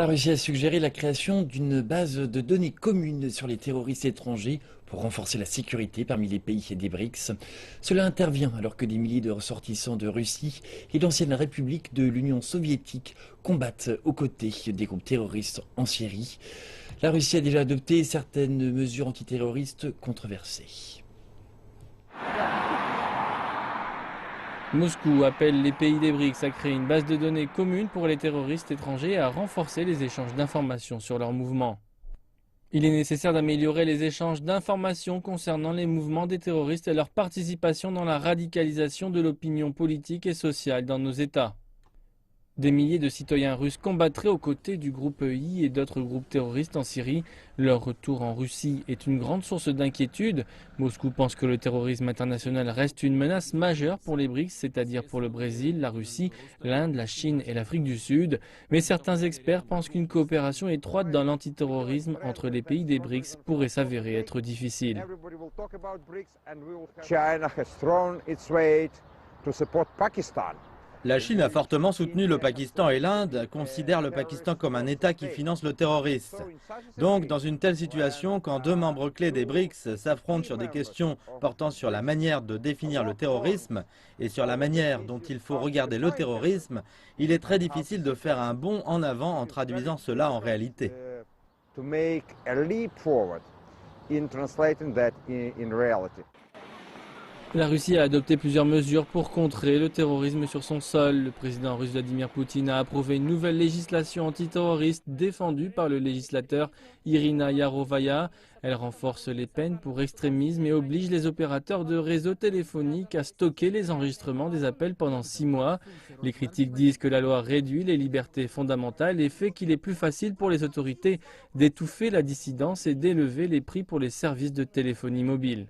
La Russie a suggéré la création d'une base de données commune sur les terroristes étrangers pour renforcer la sécurité parmi les pays des BRICS. Cela intervient alors que des milliers de ressortissants de Russie et d'anciennes républiques de l'Union soviétique combattent aux côtés des groupes terroristes en Syrie. La Russie a déjà adopté certaines mesures antiterroristes controversées. Moscou appelle les pays des BRICS à créer une base de données commune pour les terroristes étrangers et à renforcer les échanges d'informations sur leurs mouvements. Il est nécessaire d'améliorer les échanges d'informations concernant les mouvements des terroristes et leur participation dans la radicalisation de l'opinion politique et sociale dans nos États. Des milliers de citoyens russes combattraient aux côtés du groupe I et d'autres groupes terroristes en Syrie. Leur retour en Russie est une grande source d'inquiétude. Moscou pense que le terrorisme international reste une menace majeure pour les BRICS, c'est-à-dire pour le Brésil, la Russie, l'Inde, la Chine et l'Afrique du Sud. Mais certains experts pensent qu'une coopération étroite dans l'antiterrorisme entre les pays des BRICS pourrait s'avérer être difficile. China has thrown its weight to support Pakistan. La Chine a fortement soutenu le Pakistan et l'Inde considèrent le Pakistan comme un État qui finance le terrorisme. Donc, dans une telle situation, quand deux membres clés des BRICS s'affrontent sur des questions portant sur la manière de définir le terrorisme et sur la manière dont il faut regarder le terrorisme, il est très difficile de faire un bond en avant en traduisant cela en réalité. To make a leap forward in translating that in reality. La Russie a adopté plusieurs mesures pour contrer le terrorisme sur son sol. Le président russe Vladimir Poutine a approuvé une nouvelle législation antiterroriste défendue par le législateur Irina Yarovaya. Elle renforce les peines pour extrémisme et oblige les opérateurs de réseaux téléphoniques à stocker les enregistrements des appels pendant 6 mois. Les critiques disent que la loi réduit les libertés fondamentales et fait qu'il est plus facile pour les autorités d'étouffer la dissidence et d'élever les prix pour les services de téléphonie mobile.